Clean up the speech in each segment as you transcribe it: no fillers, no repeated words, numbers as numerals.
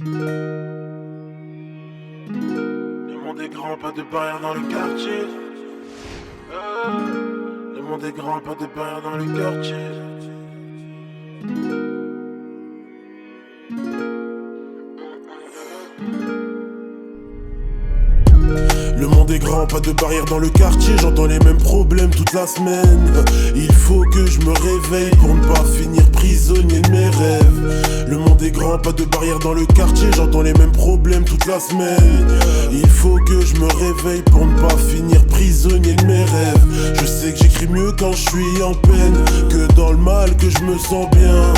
Le monde est grand, pas de barrière dans le quartier. Le monde est grand, pas de barrière dans le quartier. Le monde est grand, pas de barrière dans le quartier. J'entends les mêmes problèmes toute la semaine. Il faut que je me réveille pour ne pas finir prisonnier de mes rêves. Le monde est grand, pas de barrière dans le quartier. J'entends les mêmes problèmes toute la semaine. Il faut que je me réveille pour ne pas finir prisonnier de mes rêves. Je sais que j'écris mieux quand je suis en peine que dans le mal, que je me sens bien.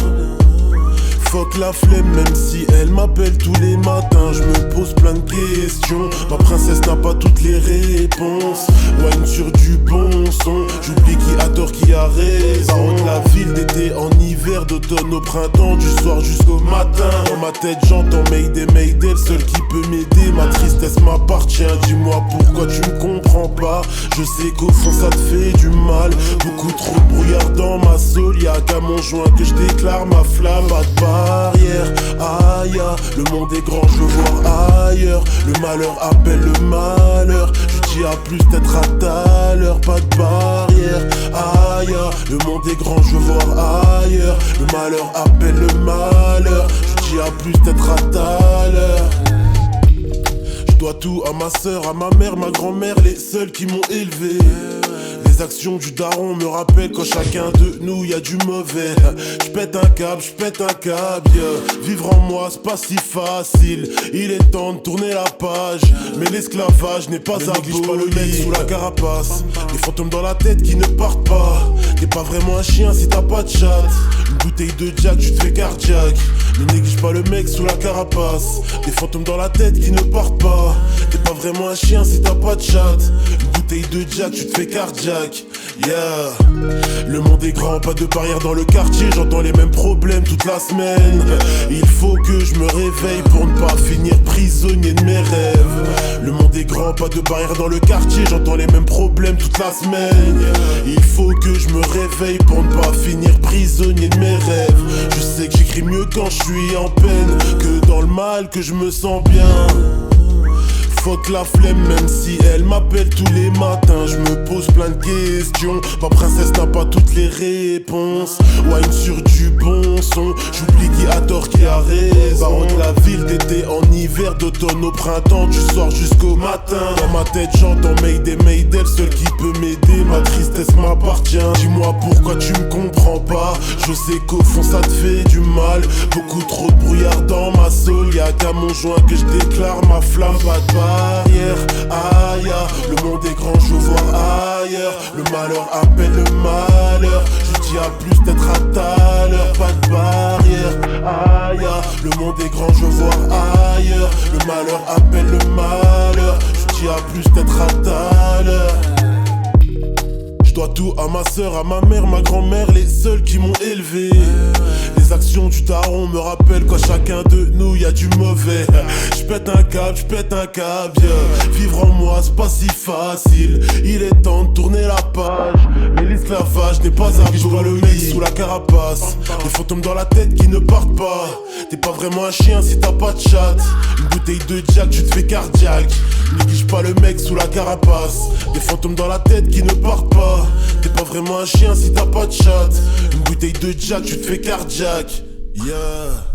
Fuck la flemme, même si elle m'appelle tous les matins, je me pose plein de questions. Ma princesse n'a pas toutes les réponses. Wine sur du bon son, j'oublie qui a tort, qui a raison. Par la ville d'été en hiver, d'automne au printemps, du soir jusqu'au matin. Dans ma tête j'entends Mayday, Mayday, le seul qui peut m'aider. Ma tristesse m'appartient, dis-moi pourquoi tu me comprends pas. Je sais qu'au fond ça te fait du mal. Beaucoup trop de brouillard dans ma soul, y'a qu'à mon joint que je déclare ma flamme. Pas de barrière, aïe, le monde est grand, je veux voir ailleurs. Le malheur appelle le malheur. Je dis à plus, peut-être à tout à l'heure. Pas de barrière, aïe, le monde est grand, je veux voir ailleurs. Le malheur appelle le malheur. Je dis à plus, peut-être à tout à l'heure. Je dois tout à ma soeur, à ma mère, ma grand-mère, les seuls qui m'ont élevé. Les actions du daron me rappellent quand chacun de nous y a du mauvais. J'pète un câble, yeah. Vivre en moi c'est pas si facile. Il est temps de tourner la page. Mais l'esclavage n'est pas aboli. Néglige pas le mec sous la carapace. Des fantômes dans la tête qui ne partent pas. T'es pas vraiment un chien si t'as pas de chat. Une bouteille de Jack, tu te fais cardiaque. Ne néglige pas le mec sous la carapace. Des fantômes dans la tête qui ne partent pas. T'es pas vraiment un chien si t'as pas de chat. Une bouteille de Jack, tu te fais cardiaque. Yeah. Le monde est grand, pas de barrière dans le quartier. J'entends les mêmes problèmes toute la semaine. Il faut que je me réveille pour ne pas finir prisonnier de mes rêves. Le monde est grand, pas de barrière dans le quartier. J'entends les mêmes problèmes toute la semaine. Il faut que je me réveille pour ne pas finir prisonnier de mes rêves. Je sais que j'écris mieux quand je suis en peine que dans le mal, que je me sens bien. Fuck la flemme, même si elle m'appelle tous les matins, je me pose plein de questions. Ma princesse n'a pas toutes les réponses. Wine sur du bon son, j'oublie qui a tort, qui a raison. Baron de la ville d'été en hiver, d'automne au printemps, du soir jusqu'au matin. Dans ma tête j'entends Mayday, Mayday, le seul qui peut m'aider. Ma tristesse m'appartient, dis-moi pourquoi tu me comprends pas. Je sais qu'au fond ça te fait du mal. Beaucoup trop de brouillard dans ma soul, y'a qu'à mon joint que je déclare ma flamme. Pas de barrière, aïe, le monde est grand, je veux voir ailleurs. Le malheur appelle le malheur. Je dis à plus, peut-être à tout à l'heure. Pas de barrière, aïe, le monde est grand, je veux voir ailleurs. Le malheur appelle le malheur. Je dis à plus, peut-être à tout à l'heure. Je dois tout à ma soeur, à ma mère, ma grand-mère, les seuls qui m'ont élevé. Les actions du daron me rappellent quand chacun de nous y a du mauvais. J'pète un câble, yeah. Vivre en moi c'est pas si facile. Il est temps de tourner la page. Mais l'esclavage n'est pas aboli. Je vois le mec sous la carapace. Des fantômes dans la tête qui ne partent pas. T'es pas vraiment un chien si t'as pas de chat. Une bouteille de Jack, tu te fais cardiaque. Néglige pas le mec sous la carapace. Des fantômes dans la tête qui ne partent pas. T'es pas vraiment un chien si t'as pas de chat. Une bouteille de Jack, tu te fais cardiaque. Yeah.